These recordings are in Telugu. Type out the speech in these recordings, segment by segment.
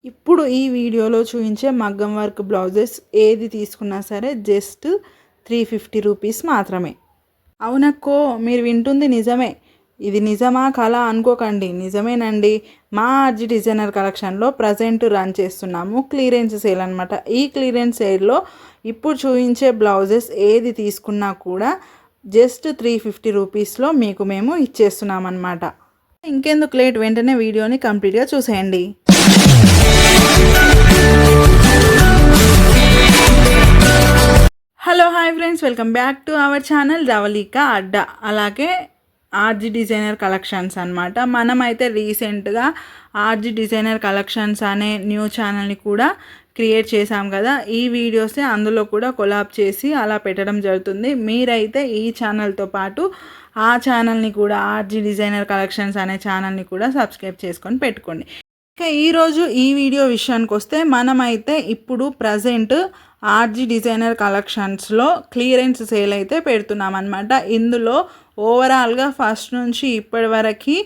ఇప్పుడు ఈ వీడియోలో చూపించే మగ్గం వర్క్ బ్లౌజెస్ ఏది తీసుకున్నా సరే జస్ట్ 350 రూపీస్ మాత్రమే. అవునక్కో, మీరు వింటుంది నిజమే. ఇది నిజమా కళ అనుకోకండి, నిజమేనండి. మా ఆర్జీ డిజైనర్ కలెక్షన్లో ప్రజెంట్ రన్ చేస్తున్నాము క్లియరెన్స్ సేల్ అనమాట. ఈ క్లియరెన్స్ సేల్లో ఇప్పుడు చూపించే బ్లౌజెస్ ఏది తీసుకున్నా కూడా జస్ట్ 350 రూపీస్లో మీకు మేము ఇచ్చేస్తున్నాం అనమాట. ఇంకెందుకు లేట్, వెంటనే వీడియోని కంప్లీట్గా చూసేయండి. Hello hi friends, welcome back to our channel Dhavalika Adda, అలాగే ఆర్జీ డిజైనర్ కలెక్షన్స్ అనమాట. మనమైతే రీసెంట్గా ఆర్జీ డిజైనర్ కలెక్షన్స్ అనే న్యూ ఛానల్ని కూడా క్రియేట్ చేశాం కదా. ఈ వీడియోసే అందులో కూడా కొలాబ్ చేసి అలా పెట్టడం జరుగుతుంది. మీరైతే ఈ ఛానల్తో పాటు ఆ ఛానల్ని కూడా, ఆర్జీ డిజైనర్ కలెక్షన్స్ అనే ఛానల్ని కూడా సబ్స్క్రైబ్ చేసుకొని పెట్టుకోండి. ఇక ఈరోజు ఈ వీడియో విషయానికి వస్తే, మనమైతే ఇప్పుడు ప్రజెంట్ ఆర్జీ డిజైనర్ కలెక్షన్స్లో క్లియరెన్స్ సేల్ అయితే పెడుతున్నాం అనమాట. ఇందులో ఓవరాల్గా ఫస్ట్ నుంచి ఇప్పటి వరకు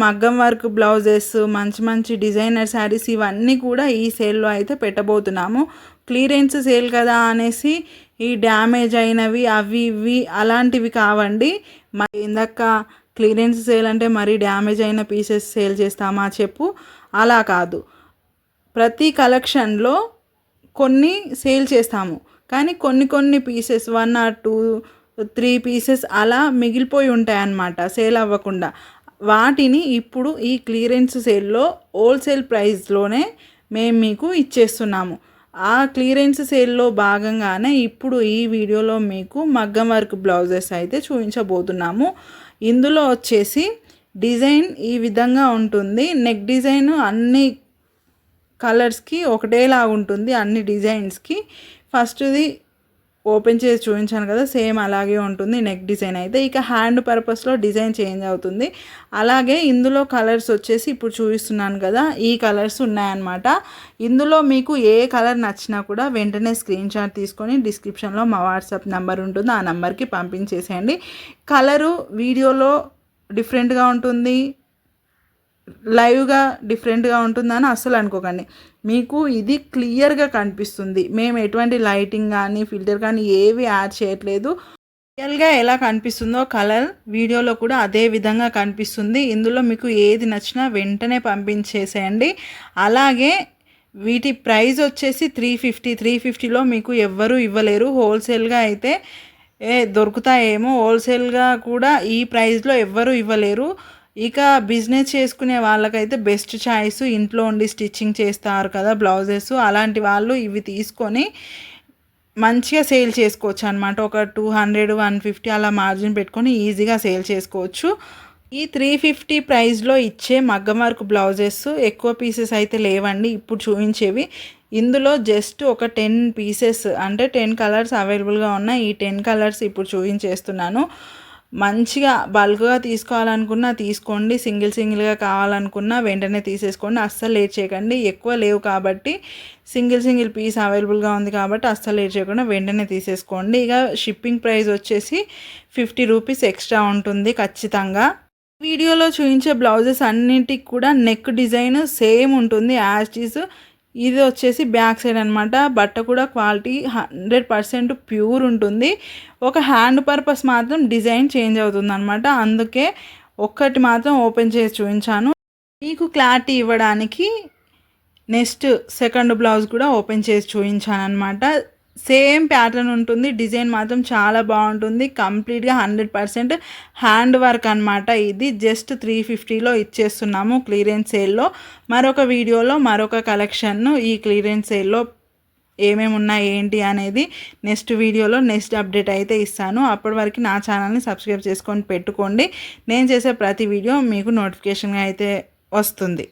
మగ్గం వర్క్ బ్లౌజెస్, మంచి మంచి డిజైనర్ శారీస్ ఇవన్నీ కూడా ఈ సేల్లో అయితే పెట్టబోతున్నాము. క్లియరెన్స్ సేల్ కదా అనేసి ఈ డ్యామేజ్ అయినవి అవి ఇవి అలాంటివి కావండి. మరి ఇందాక క్లియరెన్స్ సేల్ అంటే మరి డ్యామేజ్ అయిన పీసెస్ సేల్ చేస్తామా చెప్పు, అలా కాదు. ప్రతి కలెక్షన్లో కొన్ని సేల్ చేస్తాము, కానీ కొన్ని పీసెస్ 1 or 2, 3 పీసెస్ అలా మిగిలిపోయి ఉంటాయన్నమాట సేల్ అవ్వకుండా. వాటిని ఇప్పుడు ఈ క్లియరెన్స్ సేల్లో హోల్సేల్ ప్రైస్లోనే మేము మీకు ఇచ్చేస్తున్నాము. ఆ క్లియరెన్స్ సేల్లో భాగంగానే ఇప్పుడు ఈ వీడియోలో మీకు మగ్గం వర్క్ బ్లౌజెస్ అయితే చూపించబోతున్నాము. ఇందులో వచ్చేసి డిజైన్ ఈ విధంగా ఉంటుంది. నెక్ డిజైన్ అన్ని కలర్స్కి ఒకటేలా ఉంటుంది, అన్ని డిజైన్స్కి. ఫస్ట్ది ఓపెన్ చేసి చూపించాను కదా, సేమ్ అలాగే ఉంటుంది నెక్ డిజైన్ అయితే. ఇక హ్యాండ్ పర్పస్లో డిజైన్ చేంజ్ అవుతుంది. అలాగే ఇందులో కలర్స్ వచ్చేసి ఇప్పుడు చూపిస్తున్నాను కదా, ఈ కలర్స్ ఉన్నాయన్నమాట. ఇందులో మీకు ఏ కలర్ నచ్చినా కూడా వెంటనే స్క్రీన్ షాట్ తీసుకొని డిస్క్రిప్షన్లో మా వాట్సాప్ నెంబర్ ఉంటుంది, ఆ నెంబర్కి పంపించేసేయండి. కలరు వీడియోలో డిఫరెంట్గా ఉంటుంది, లైవ్గా డిఫరెంట్గా ఉంటుందని అస్సలు అనుకోకండి. మీకు ఇది క్లియర్గా కనిపిస్తుంది. మేము ఎటువంటి లైటింగ్ కానీ ఫిల్టర్ కానీ ఏవి యాడ్ చేయట్లేదు. రియల్గా ఎలా కనిపిస్తుందో కలర్ వీడియోలో కూడా అదే విధంగా కనిపిస్తుంది. ఇందులో మీకు ఏది నచ్చినా వెంటనే పంపించేసేయండి. అలాగే వీటి ప్రైస్ వచ్చేసి 350లో మీకు ఎవ్వరూ ఇవ్వలేరు. హోల్సేల్గా అయితే దొరుకుతాయేమో, హోల్సేల్గా కూడా ఈ ప్రైస్లో ఎవ్వరూ ఇవ్వలేరు. ఇక బిజినెస్ చేసుకునే వాళ్ళకైతే బెస్ట్ చాయిస్, ఇంట్లో ఉండి స్టిచ్చింగ్ చేస్తారు కదా బ్లౌజెస్, అలాంటి వాళ్ళు ఇవి తీసుకొని మంచిగా సేల్ చేసుకోవచ్చు అనమాట. ఒక 200, 150 అలా మార్జిన్ పెట్టుకొని ఈజీగా సేల్ చేసుకోవచ్చు. ఈ 350 ప్రైస్లో ఇచ్చే మగ్గం వర్క్ బ్లౌజెస్ ఎక్కువ పీసెస్ అయితే లేవండి ఇప్పుడు చూపించేవి. ఇందులో జస్ట్ ఒక 10 పీసెస్ అంటే 10 కలర్స్ అవైలబుల్గా ఉన్నాయి. ఈ 10 కలర్స్ ఇప్పుడు చూపించేస్తున్నాను. మంచిగా బల్క్గా తీసుకోవాలనుకున్నా తీసుకోండి, సింగిల్గా కావాలనుకున్నా వెంటనే తీసేసుకోండి. అస్సలు లేట్ చేయకండి, ఎక్కువ లేవు కాబట్టి సింగిల్ పీస్ అవైలబుల్గా ఉంది కాబట్టి అస్సలు లేట్ చేయకుండా వెంటనే తీసేసుకోండి. ఇక షిప్పింగ్ ప్రైస్ వచ్చేసి 50 రూపీస్ ఎక్స్ట్రా ఉంటుంది ఖచ్చితంగా. వీడియోలో చూపించే బ్లౌజెస్ అన్నింటికి కూడా నెక్ డిజైన్ సేమ్ ఉంటుంది యాజ్ ఇట్ ఈజ్. ఇది వచ్చేసి బ్యాక్ సైడ్ అనమాట. బట్ట కూడా క్వాలిటీ 100% ప్యూర్ ఉంటుంది. ఒక హ్యాండ్ పర్పస్ మాత్రం డిజైన్ చేంజ్ అవుతుంది అనమాట. అందుకే ఒక్కటి మాత్రం ఓపెన్ చేసి చూపించాను. మీకు క్లారిటీ ఇవ్వడానికి నెక్స్ట్ సెకండ్ బ్లౌజ్ కూడా ఓపెన్ చేసి చూపించాను అనమాట. సేమ్ ప్యాటర్న్ ఉంటుంది, డిజైన్ మాత్రం చాలా బాగుంటుంది. కంప్లీట్గా 100% హ్యాండ్ వర్క్ అనమాట. ఇది జస్ట్ 350లో ఇచ్చేస్తున్నాము క్లియరెన్స్ సేల్లో. మరొక వీడియోలో మరొక కలెక్షన్ను ఈ క్లియరెన్స్ సేల్లో ఏమేమి ఉన్నాయి ఏంటి అనేది నెక్స్ట్ వీడియోలో నెక్స్ట్ అప్డేట్ అయితే ఇస్తాను. అప్పటి వరకు నా ఛానల్ని సబ్స్క్రైబ్ చేసుకొని పెట్టుకోండి. నేను చేసే ప్రతి వీడియో మీకు నోటిఫికేషన్గా అయితే వస్తుంది.